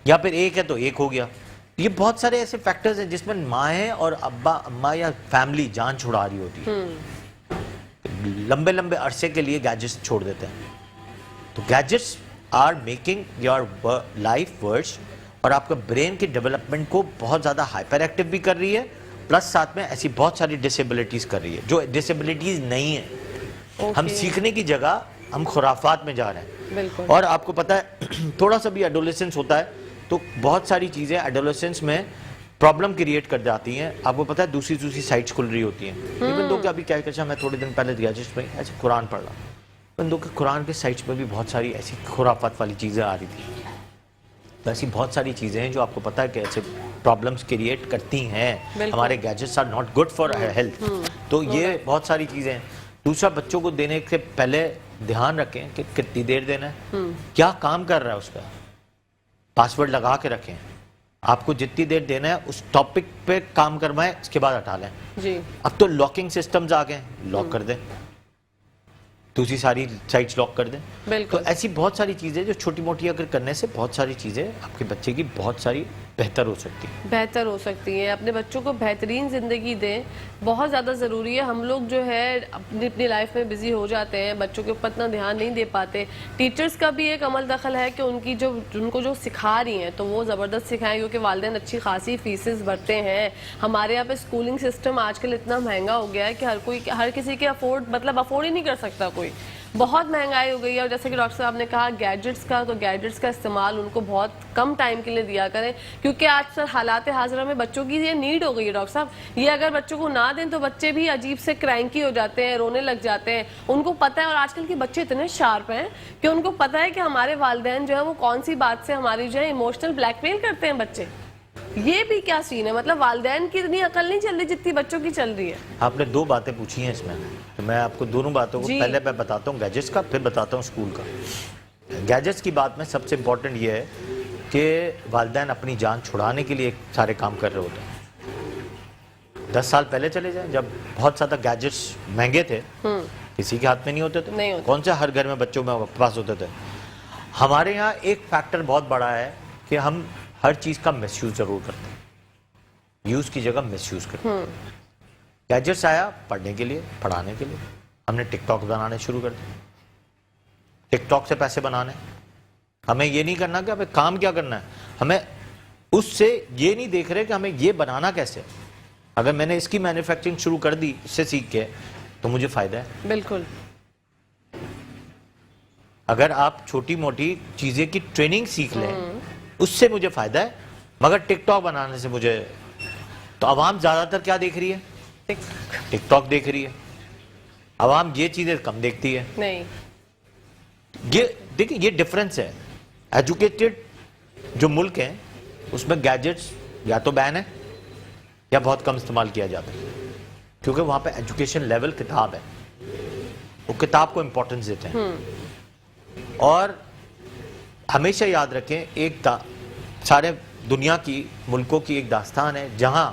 یا پھر ایک ہے تو ایک ہو گیا. یہ بہت سارے ایسے فیکٹرز ہیں جس میں مائیں اور ابا اما یا فیملی جان چھڑا رہی ہوتی ہے, لمبے عرصے کے لیے گیجٹس چھوڑ دیتے ہیں. تو gadgets are making your life worse, اور آپ کا برین کی ڈیولپمنٹ کو بہت زیادہ ہائپر ایکٹیو بھی کر رہی ہے, پلس ساتھ میں ایسی بہت ساری ڈسیبلٹیز کر رہی ہے جو ڈسیبلٹیز نہیں ہیں. ہم سیکھنے کی جگہ ہم خرافات میں جا رہے ہیں. بالکل, اور آپ کو پتہ ہے تھوڑا سا بھی ایڈولیسنس ہوتا ہے تو بہت ساری چیزیں ایڈولیسنس میں پرابلم کریٹ کر جاتی ہیں. آپ کو پتہ ہے دوسری سائٹس کھل رہی ہوتی ہیں. ایون دو کہ ابھی کیا کہا, میں تھوڑے دن پہلے گیجٹس میں ایسے قرآن پڑھ رہا, ایون دو کہ قرآن کے سائٹس میں بھی بہت ساری ایسی خرافات والی چیزیں آ رہی تھی. ایسی بہت ساری چیزیں ہیں جو آپ کو پتہ ہے کہ ایسے پرابلمس کریٹ کرتی ہیں. ہمارے gadgets are not good for health. تو یہ بہت ساری چیزیں ہیں. دوسرا, بچوں کو دینے سے پہلے دھیان رکھیں کہ کتنی دیر دینا ہے, کیا کام کر رہا ہے اس کا, پاسورڈ لگا کے رکھیں. آپ کو جتنی دیر دینا ہے اس ٹاپک پہ کام کروائیں, اس کے بعد ہٹا لیں. جی, اب تو لاکنگ سسٹمز آ گئے, لاک کر دیں, دوسری ساری سائٹس لاک کر دیں. تو ایسی بہت ساری چیزیں جو چھوٹی موٹی اگر کرنے سے بہت ساری چیزیں آپ کے بچے کی بہت ساری بہتر ہو سکتی ہیں. اپنے بچوں کو بہترین زندگی دیں, بہت زیادہ ضروری ہے. ہم لوگ جو ہے اپنی لائف میں بزی ہو جاتے ہیں, بچوں کے اوپر اتنا دھیان نہیں دے پاتے. ٹیچرز کا بھی ایک عمل دخل ہے کہ ان کو جو سکھا رہی ہیں تو وہ زبردست سکھائیں, کیونکہ والدین اچھی خاصی فیسز بھرتے ہیں. ہمارے یہاں پہ اسکولنگ سسٹم آج کل اتنا مہنگا ہو گیا ہے کہ ہر کسی کے افورڈ ہی نہیں کر سکتا کوئی. بہت مہنگائی ہو گئی ہے، اور جیسے کہ ڈاکٹر صاحب نے کہا گیجٹس کا، تو گیجٹس کا استعمال ان کو بہت کم ٹائم کے لیے دیا کریں، کیونکہ آج سر حالات حاضرہ میں بچوں کی یہ نیڈ ہو گئی ہے ڈاکٹر صاحب. یہ اگر بچوں کو نہ دیں تو بچے بھی عجیب سے کرینکی ہو جاتے ہیں، رونے لگ جاتے ہیں. ان کو پتہ ہے، اور آج کل کے بچے اتنے شارپ ہیں کہ ان کو پتہ ہے کہ ہمارے والدین جو ہے وہ کون سی بات سے ہماری جو ہے ایموشنل بلیک میل کرتے ہیں بچے. یہ بھی کیا سین ہے؟ مطلب والدین کی اتنی عقل نہیں چل رہی جتنی بچوں کی چل رہی ہے. آپ نے دو باتیں پوچھی ہیں اس میں، تو میں آپ کو دونوں باتوں کو پہلے میں بتاتا ہوں گیجٹس کا، پھر بتاتا ہوں اسکول کا. گیجٹس کی بات میں سب سے امپورٹنٹ یہ ہے کہ والدین اپنی جان چھڑانے کے لیے سارے کام کر رہے ہوتے ہیں. 10 سال پہلے چلے جائیں جب بہت زیادہ گیجٹس مہنگے تھے، کسی کے ہاتھ میں نہیں ہوتے تھے، کون سے ہر گھر میں بچوں میں پاس ہوتے تھے. ہمارے یہاں ایک فیکٹر بہت بڑا ہے کہ ہم ہر چیز کا مس یوز ضرور کرتے ہیں، یوز کی جگہ مس یوز کرتے ہیں. گیجٹس آیا پڑھنے کے لیے، پڑھانے کے لیے، ہم نے ٹک ٹاک بنانے شروع کر دیے. ٹک ٹاک سے پیسے بنانے. ہمیں یہ نہیں کرنا کہ ہمیں کام کیا کرنا ہے، ہمیں اس سے یہ نہیں دیکھ رہے کہ ہمیں یہ بنانا کیسے. اگر میں نے اس کی مینوفیکچرنگ شروع کر دی اس سے سیکھ کے تو مجھے فائدہ ہے. بالکل. اگر آپ چھوٹی موٹی چیزیں کی ٹریننگ سیکھ لیں اس سے مجھے فائدہ ہے، مگر ٹک ٹاک بنانے سے مجھے. تو عوام زیادہ تر کیا دیکھ رہی ہے؟ ٹک ٹاک دیکھ رہی ہے. عوام یہ چیزیں کم دیکھتی ہے. نہیں، یہ دیکھیں یہ ڈفرنس ہے. ایجوکیٹڈ جو ملک ہیں اس میں گیجٹس یا تو بین ہے یا بہت کم استعمال کیا جاتا ہے، کیونکہ وہاں پہ ایجوکیشن لیول کتاب ہے، وہ کتاب کو امپورٹنس دیتے ہیں. اور ہمیشہ یاد رکھیں ایک سارے دنیا کی ملکوں کی ایک داستان ہے جہاں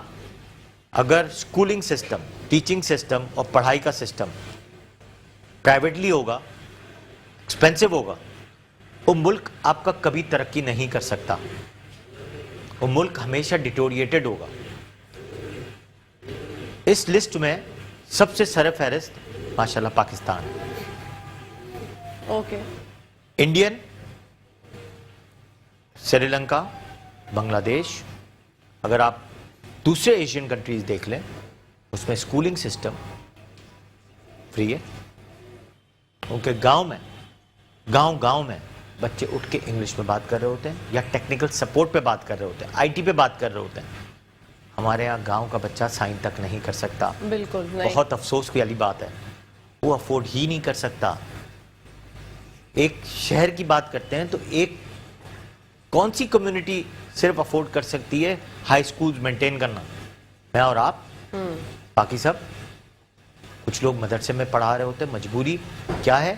اگر اسکولنگ سسٹم، ٹیچنگ سسٹم اور پڑھائی کا سسٹم پرائیویٹلی ہوگا، ایکسپینسو ہوگا، وہ ملک آپ کا کبھی ترقی نہیں کر سکتا. وہ ملک ہمیشہ ڈیٹوریٹڈ ہوگا. اس لسٹ میں سب سے سر فہرست ماشاءاللہ پاکستان ہے. اوکے. انڈین، سری لنکا، بنگلہ دیش. اگر آپ دوسرے ایشین کنٹریز دیکھ لیں اس میں اسکولنگ سسٹم فری ہے. کیونکہ گاؤں میں بچے اٹھ کے انگلش میں بات کر رہے ہوتے ہیں یا ٹیکنیکل سپورٹ پہ بات کر رہے ہوتے ہیں، آئی ٹی پہ بات کر رہے ہوتے ہیں. ہمارے یہاں گاؤں کا بچہ سائن تک نہیں کر سکتا. بالکل. بہت افسوس کی والی بات ہے، وہ افورڈ ہی نہیں کر سکتا. ایک شہر کی بات کرتے ہیں تو ایک کون سی کمیونٹی صرف افورڈ کر سکتی ہے ہائی سکولز مینٹین کرنا؟ میں اور آپ، باقی سب. کچھ لوگ مدرسے میں پڑھا رہے ہوتے ہیں. مجبوری کیا ہے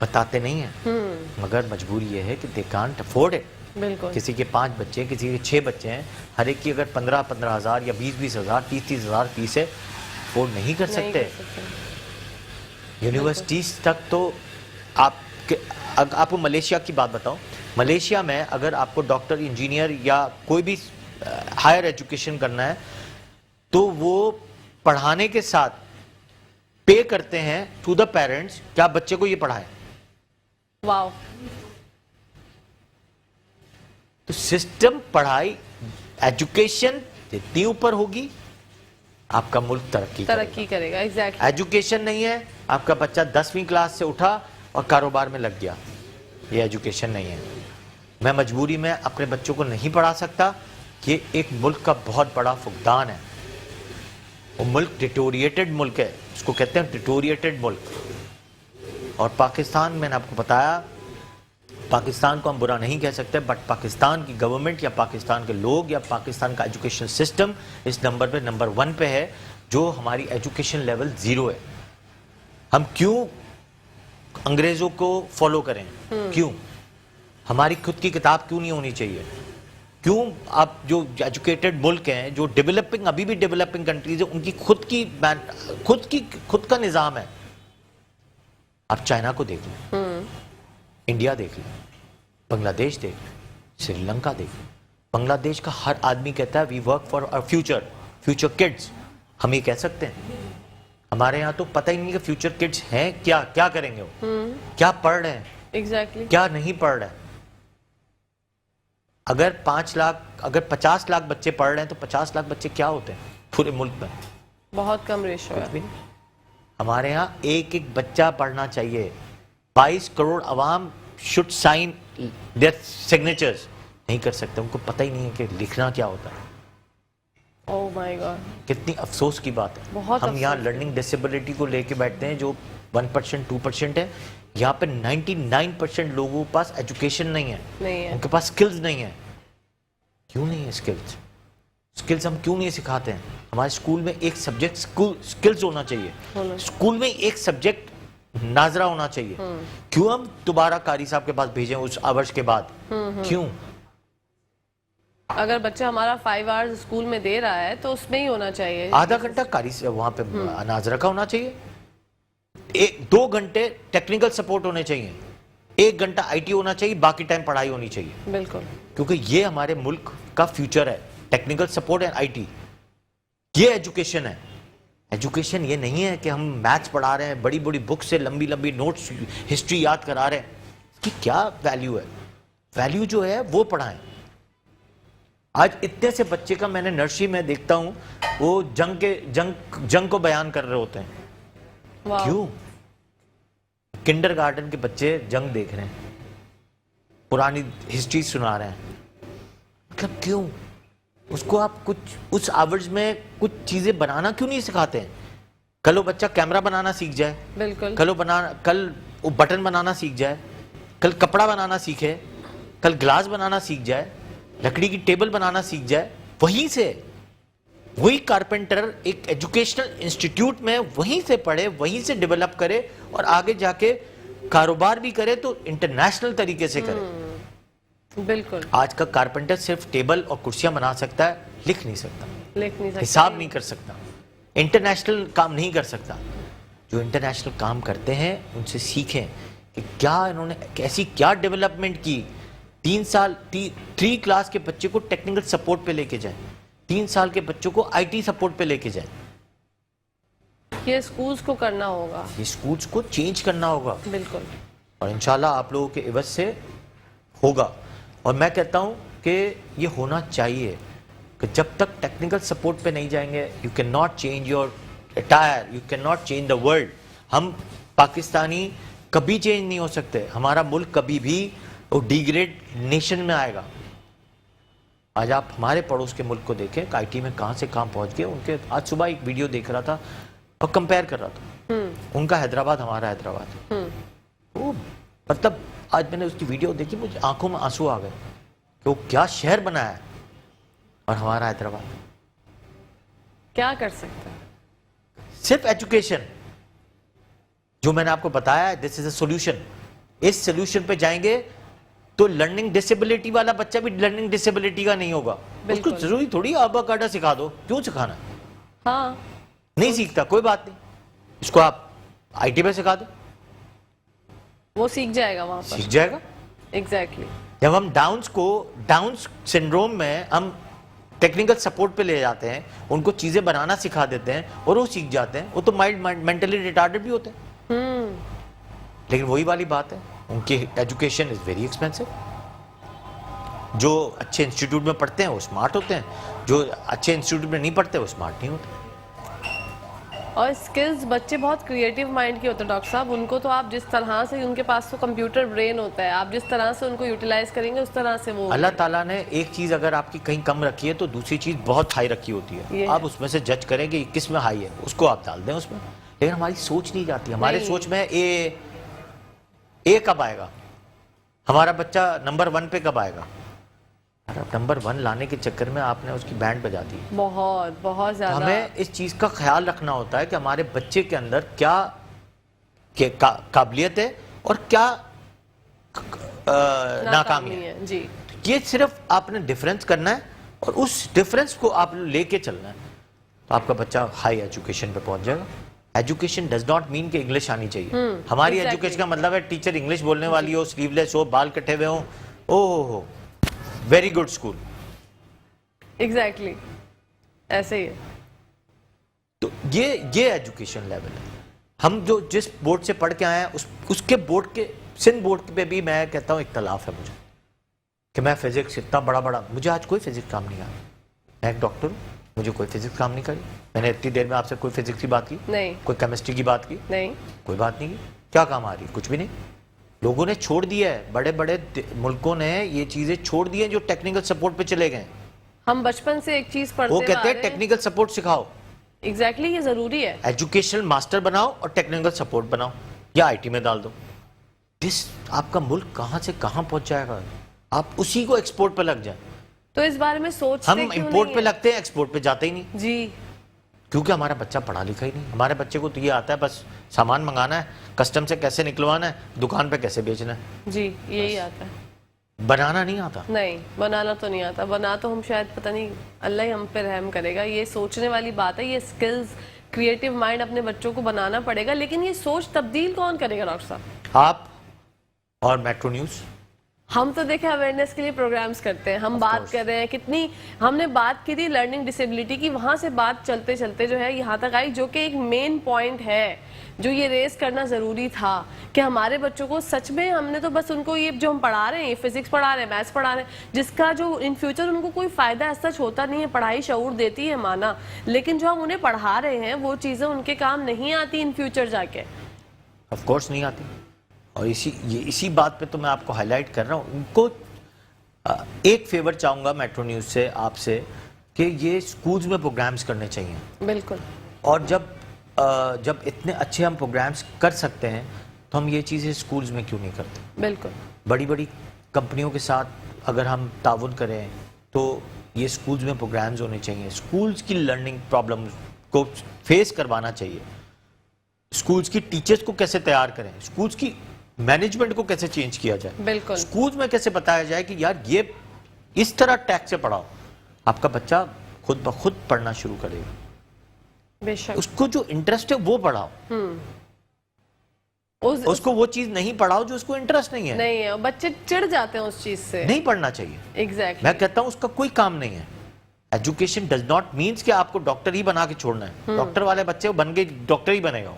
بتاتے نہیں ہیں، مگر مجبوری یہ ہے کہ دے کانٹ افورڈ اٹ. بالکل. کسی کے 5 بچے، کسی کے 6 بچے ہیں، ہر ایک کی اگر 15 ہزار یا 20 ہزار 30 ہزار فیس ہے، افورڈ نہیں کر سکتے. یونیورسٹیز تک تو آپ کو ملیشیا کی بات بتاؤں، ملیشیا میں اگر آپ کو ڈاکٹر، انجینئر یا کوئی بھی ہائر ایجوکیشن کرنا ہے تو وہ پڑھانے کے ساتھ پے کرتے ہیں ٹو دا پیرنٹس کہ آپ بچے کو یہ پڑھائیں. واو. تو سسٹم، پڑھائی، ایجوکیشن جتنی اوپر ہوگی آپ کا ملک ترقی کرے گا. ایگزیکٹلی. ایجوکیشن نہیں ہے، آپ کا بچہ 10ویں کلاس سے اٹھا اور کاروبار میں لگ گیا، یہ ایجوکیشن نہیں ہے. میں مجبوری میں اپنے بچوں کو نہیں پڑھا سکتا. یہ ایک ملک کا بہت بڑا فقدان ہے. وہ ملک ڈیٹوریٹڈ ملک ہے، اس کو کہتے ہیں ڈیٹوریٹڈ ملک. اور پاکستان، میں نے آپ کو بتایا، پاکستان کو ہم برا نہیں کہہ سکتے، بٹ پاکستان کی گورنمنٹ یا پاکستان کے لوگ یا پاکستان کا ایجوکیشن سسٹم اس نمبر پہ نمبر 1 پہ ہے، جو ہماری ایجوکیشن لیول 0 ہے. ہم کیوں انگریزوں کو فالو کریں؟ کیوں؟ ہماری خود کی کتاب کیوں نہیں ہونی چاہیے؟ کیوں آپ جو ایجوکیٹڈ ملک ہیں، جو ڈیولپنگ، ابھی بھی ڈیولپنگ کنٹریز ہیں، ان کی خود کا نظام ہے. آپ چائنا کو دیکھ لیں، انڈیا دیکھ لیں، بنگلہ دیش دیکھ لیں، سری لنکا دیکھ لیں. بنگلہ دیش کا ہر آدمی کہتا ہے we work for our future kids. ہم یہ کہہ سکتے ہیں؟ ہمارے یہاں تو پتہ ہی نہیں کہ فیوچر کڈز ہیں کیا کریں گے، وہ کیا پڑھ رہے ہیں، ایگزیکٹلی. کیا نہیں پڑھ رہے ہیں. اگر 50 لاکھ بچے پڑھ رہے ہیں تو 50 لاکھ بچے کیا ہوتے ہیں پورے ملک میں؟ بہت کم ریشو ہے. ہمارے ہاں ایک ایک بچہ پڑھنا چاہیے. 22 کروڑ عوام should sign their signatures. نہیں کر سکتے, ان کو پتہ ہی نہیں ہے کہ لکھنا کیا ہوتا ہے. Oh my God. کتنی افسوس کی بات ہے. بہت ہم یہاں افسوس. لرننگ ڈسیبلٹی کو لے کے بیٹھتے ہیں جو 1% 2% ہے. یہاں پہ 99% لوگوں کے پاس ایجوکیشن نہیں ہے, ان کے پاس سکلز نہیں ہیں. کیوں نہیں ہے سکلز؟ سکلز ہم کیوں نہیں سکھاتے ہیں؟ ہمارے اسکول میں ایک سبجیکٹ سکلز ہونا چاہیے. اسکول میں ایک سبجیکٹ ناظرہ ہونا چاہیے. کیوں ہم دوبارہ قاری صاحب کے پاس بھیجیں اس آورز کے بعد؟ کیوں؟ اگر بچہ ہمارا 5 hours اسکول میں دے رہا ہے تو اس میں ہی ہونا چاہیے. آدھا گھنٹہ قاری سے وہاں پہ ناظرہ کا ہونا چاہیے. 2 گھنٹے ٹیکنیکل سپورٹ ہونے چاہیے. 1 گھنٹہ آئی ٹی ہونا چاہیے, باقی ٹائم پڑھائی ہونی چاہیے. بالکل. کیونکہ یہ ہمارے ملک کا فیوچر ہے, technical support and I T. یہ ایجوکیشن ہے. ایجوکیشن یہ نہیں ہے کہ ہم میتھس پڑھا رہے ہیں, بڑی بڑی بک سے لمبی لمبی نوٹس ہسٹری یاد کرا رہے ہیں. اس کی کیا ویلیو ہے؟ ویلیو جو ہے وہ پڑھائیں. آج اتنے سے بچے کا میں نے نرسری میں دیکھتا ہوں وہ جنگ کو بیان کر رہے ہوتے ہیں. کیوں؟ کنڈر گارڈن کے بچے جنگ دیکھ رہے ہیں, پرانی ہسٹری سنا رہے ہیں. مطلب کیوں؟ اس کو آپ کچھ اس آورز میں کچھ چیزیں بنانا کیوں نہیں سکھاتے ہیں؟ کل وہ بچہ کیمرہ بنانا سیکھ جائے, بالکل. کل وہ بٹن بنانا سیکھ جائے, کل کپڑا بنانا سیکھے, کل گلاس بنانا سیکھ جائے, لکڑی کی ٹیبل بنانا سیکھ جائے. وہیں سے وہی کارپینٹر ایک ایجوکیشنل انسٹیٹیوٹ میں وہیں سے پڑھے, وہیں سے ڈیولپ کرے اور آگے جا کے کاروبار بھی کرے تو انٹرنیشنل طریقے سے کرے. بالکل. آج کا کارپینٹر صرف ٹیبل اور کرسیاں بنا سکتا ہے, لکھ نہیں سکتا, حساب نہیں کر سکتا, انٹرنیشنل کام نہیں کر سکتا. جو انٹرنیشنل کام کرتے ہیں ان سے سیکھیں کہ کیا انہوں نے ایسی کیا ڈیولپمنٹ کی. 3 سال 3 کلاس کے بچے کو ٹیکنیکل سپورٹ پہ لے کے جائیں, 3 سال کے بچوں کو آئی ٹی سپورٹ پہ لے کے جائیں. یہ سکولز کو کرنا ہوگا, یہ سکولز کو چینج کرنا ہوگا. بالکل. اور انشاءاللہ آپ لوگوں کے عوض سے ہوگا. اور میں کہتا ہوں کہ یہ ہونا چاہیے کہ جب تک ٹیکنیکل سپورٹ پہ نہیں جائیں گے you can not change your attire, you can not change the world. ہم پاکستانی کبھی چینج نہیں ہو سکتے. ہمارا ملک کبھی بھی وہ ڈیگریڈ نیشن میں آئے گا. آج آپ ہمارے پڑوس کے ملک کو دیکھیں کہ آئی ٹی میں کہاں سے کہاں پہنچ گئے. ان کے آج صبح ایک ویڈیو دیکھ رہا تھا اور کمپیئر کر رہا تھا, ان کا حیدرآباد ہمارا حیدرآباد. وہ مطلب آج میں نے اس کی ویڈیو دیکھی, مجھے آنکھوں میں آنسو آ گئے کہ وہ کیا شہر بنایا ہے اور ہمارا حیدرآباد. کیا کر سکتا ہے؟ صرف ایجوکیشن جو میں نے آپ کو بتایا ہے, دس از اے سولوشن. اس سولوشن پہ جائیں گے تو لرننگ ڈسیبلٹی والا بچہ بھی لرننگ ڈسیبلٹی کا نہیں ہوگا. اس کو ضروری تھوڑی آبا کاٹا سکھا دو, کیوں سکھانا؟ ہاں, نہیں سیکھتا کوئی بات نہیں, اس کو آپ آئی ٹی پہ سکھا دو, وہ سیکھ جائے گا وہاں پر, سیکھ جائے گا. ایگزیکٹلی. جب ہم ڈاؤنس سنڈروم میں ہم ٹیکنیکل سپورٹ پہ لے جاتے ہیں, ان کو چیزیں بنانا سکھا دیتے ہیں اور وہ سیکھ جاتے ہیں, وہ تو مینٹلی ریٹارڈڈ بھی ہوتے ہیں. لیکن وہی والی بات ہے, ان کی ایجوکیشن از ویری ایکسپینسو. جو اچھے انسٹیٹیوٹ میں پڑھتے ہیں وہ اسمارٹ ہوتے ہیں, جو اچھے انسٹیٹیوٹ میں نہیں پڑھتے وہ اسمارٹ نہیں ہوتے. اور سکلز بچے بہت کریٹیو مائنڈ کے ہوتے ہیں ڈاکٹر صاحب. ان کو تو آپ جس طرح سے, ان کے پاس تو کمپیوٹر برین ہوتا ہے, آپ جس طرح سے ان کو یوٹیلائز کریں گے اس طرح سے وہ. اللہ تعالیٰ نے ایک چیز اگر آپ کی کہیں کم رکھی ہے تو دوسری چیز بہت ہائی رکھی ہوتی ہے. آپ اس میں سے جج کریں کہ کس میں ہائی ہے, اس کو آپ ڈال دیں اس میں. لیکن ہماری سوچ نہیں جاتی. ہمارے سوچ میں اے کب آئے گا, ہمارا بچہ نمبر 1 پہ کب آئے گا. نمبر 1 لانے کے چکر میں آپ نے اس کی بینڈ بجا دی. بہت بہت زیادہ. ہمیں اس چیز کا خیال رکھنا ہوتا ہے کہ ہمارے بچے کے اندر کیا قابلیت ہے اور کیا ناکامی ہے. جی, یہ صرف آپ نے ڈیفرنس کرنا ہے اور اس ڈیفرنس کو آپ لے کے چلنا ہے, تو آپ کا بچہ ہائی ایجوکیشن پہ پہنچ جائے گا. ایجوکیشن ڈز ناٹ مین کہ انگلش آنی چاہیے. ہماری ایجوکیشن کا مطلب ہے ٹیچر انگلش بولنے والی ہو, سلیو لیس ہو, بال کٹے ہوئے ہوں, او ویری گڈ اسکول. ایگزیکٹلی ایسے ہی ہے. تو یہ ایجوکیشن لیول ہے. ہم جو جس بورڈ سے پڑھ کے آئے ہیں اس کے بورڈ کے سندھ بورڈ پہ بھی میں کہتا ہوں اختلاف ہے مجھے کہ میں فزکس اتنا بڑا مجھے آج کوئی فزکس کام نہیں آیا. میں ایک ڈاکٹر ہوں, مجھے کوئی فزکس کام نہیں کری. میں نے اتنی دیر میں آپ سے کوئی فزکس کی بات کی, نہیں کوئی کیمسٹری کی بات کی, نہیں کوئی بات نہیں کی. کیا کام آ رہی ہے؟ کچھ بھی نہیں. لوگوں نے چھوڑ دیا ہے, بڑے بڑے ملکوں نے یہ چیزیں چھوڑ دی ہیں جو ٹیکنیکل سپورٹ پہ چلے گئے. ہم بچپن سے ایک چیز پڑھتے وہ کہتے ہیں ٹیکنیکل سپورٹ سکھاؤ, ایگزیکٹلی یہ ضروری ہے. ایجوکیشنل ماسٹر بناؤ اور ٹیکنیکل سپورٹ بناؤ یا آئی ٹی میں ڈال دو. آپ کا ملک کہاں سے کہاں پہنچ جائے گا, آپ اسی کو ایکسپورٹ پہ لگ جائیں. تو اس بارے میں سوچتے ہم کیوں امپورٹ نہیں پہ ہیں؟ لگتے ہیں, ایکسپورٹ پہ جاتے ہی نہیں. جی کیونکہ ہمارا بچہ پڑھا لکھا ہی نہیں. ہمارے بچے کو تو یہ آتا ہے بس سامان منگانا ہے, کسٹم سے کیسے نکلوانا ہے, دکان پہ کیسے بیچنا ہے, جی یہی آتا ہے. بنانا نہیں آتا. نہیں بنانا تو نہیں آتا. بنا تو ہم شاید پتہ نہیں اللہ ہی ہم پہ رحم کرے گا. یہ سوچنے والی بات ہے, یہ سکلز کریٹو مائنڈ اپنے بچوں کو بنانا پڑے گا. لیکن یہ سوچ تبدیل کون کرے گا ڈاکٹر صاحب؟ آپ اور میٹرو نیوز. ہم تو دیکھیں اویئرنیس کے لیے پروگرامز کرتے ہیں, ہم بات کر رہے ہیں کتنی, ہم نے بات کی تھی لرننگ ڈسیبلٹی کی, وہاں سے بات چلتے چلتے جو ہے یہاں تک آئی, جو کہ ایک مین پوائنٹ ہے جو یہ ریز کرنا ضروری تھا کہ ہمارے بچوں کو سچ میں ہم نے تو بس ان کو یہ جو ہم پڑھا رہے ہیں, فزکس پڑھا رہے ہیں, میتھس پڑھا رہے ہیں, جس کا جو ان فیوچر ان کو کوئی فائدہ ایسا ہوتا نہیں ہے. پڑھائی شعور دیتی ہے مانا, لیکن جو ہم انہیں پڑھا رہے ہیں وہ چیزیں ان کے کام نہیں آتی ان فیوچر جا کے. آف کورس نہیں آتی. اور اسی بات پہ تو میں آپ کو ہائی لائٹ کر رہا ہوں. ان کو ایک فیور چاہوں گا میٹرو نیوز سے, آپ سے, کہ یہ سکولز میں پروگرامز کرنے چاہیے. بالکل. اور جب اتنے اچھے ہم پروگرامز کر سکتے ہیں تو ہم یہ چیزیں سکولز میں کیوں نہیں کرتے. بالکل. بڑی بڑی کمپنیوں کے ساتھ اگر ہم تعاون کریں تو یہ سکولز میں پروگرامز ہونے چاہیے. سکولز کی لرننگ پرابلمز کو فیس کروانا چاہیے. سکولز کی ٹیچرز کو کیسے تیار کریں, سکولز کی مینجمنٹ کو کیسے چینج کیا جائے, بالکل. سکولز میں کیسے بتایا جائے کہ یار یہ اس طرح ٹیک سے پڑھاؤ, آپ کا بچہ خود بخود پڑھنا شروع کرے گا. بے شک. اس کو جو انٹرسٹ ہے وہ پڑھاؤ, اس کو وہ چیز نہیں پڑھاؤ جو اس کو انٹرسٹ نہیں ہے. نہیں ہے, بچے چڑ جاتے ہیں اس چیز سے. نہیں پڑھنا چاہیے. ایگزیکٹلی. میں کہتا ہوں اس کا کوئی کام نہیں ہے. ایجوکیشن ڈز ناٹ مینس کہ آپ کو ڈاکٹر ہی بنا کے چھوڑنا ہے. ڈاکٹر والے بچے بن کے ڈاکٹر ہی بنے گا,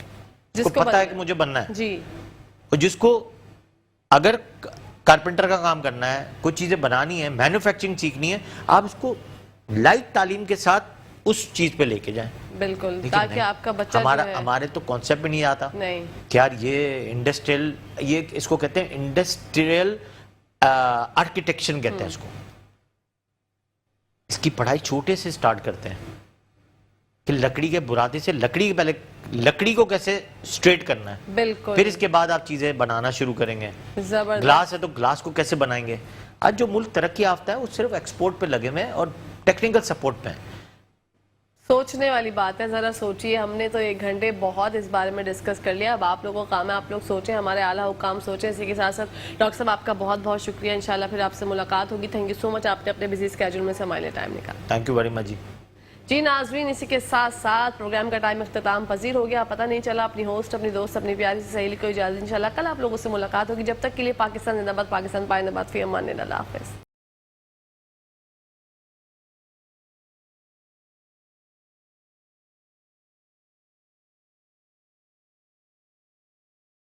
جس کو پتا ہے کہ مجھے بننا ہے. جی. اور جس کو اگر کارپینٹر کا کام کرنا ہے, کوئی چیزیں بنانی ہے, مینوفیکچرنگ سیکھنی ہے, آپ اس کو لائٹ تعلیم کے ساتھ اس چیز پہ لے کے جائیں. بالکل, تاکہ آپ کا بچہ جو ہے, ہمارے تو کانسیپٹ بھی نہیں آتا نہیں کہ یار یہ انڈسٹریل, یہ اس کو کہتے ہیں انڈسٹریل آرکیٹیکچر کہتے ہیں اس کو. اس کی پڑھائی چھوٹے سے سٹارٹ کرتے ہیں کہ لکڑی کے برادے سے لکڑی کو کیسے سٹریٹ کرنا ہے. بالکل. پھر اس کے بعد آپ چیزیں بنانا شروع کریں گے. زبردست. گلاس ہے تو گلاس کو کیسے بنائیں گے. آج جو ملک ترقی یافتہ ہے وہ صرف ایکسپورٹ پہ لگے ہوئے ہیں اور ٹیکنیکل سپورٹ پہ ہیں. سوچنے والی بات ہے, ذرا سوچئے. ہم نے تو 1 گھنٹے بہت اس بارے میں ڈسکس کر لیا. اب آپ لوگوں کا کام ہے, آپ لوگ سوچیں, ہمارے اعلیٰ حکام سوچیں. اسی کے ساتھ ساتھ ڈاکٹر صاحب آپ کا بہت بہت شکریہ. انشاءاللہ پھر آپ سے ملاقات ہوگی. تھینک یو سو مچ, آپ نے اپنے بزی اسکیجول میں سے ہمارے لیے ٹائم نکالا. Thank you very much. جی ناظرین, اسی کے ساتھ ساتھ پروگرام کا ٹائم اختتام پذیر ہو گیا. پتہ نہیں چلا. اپنی ہوسٹ, اپنی دوست, اپنی پیاری سی سہیلی کو اجازت. انشاءاللہ کل آپ لوگوں سے ملاقات ہوگی. جب تک کے لیے پاکستان زندہ باد, پاکستان پائندہ باد. فی امان اللہ. اللہ حافظ.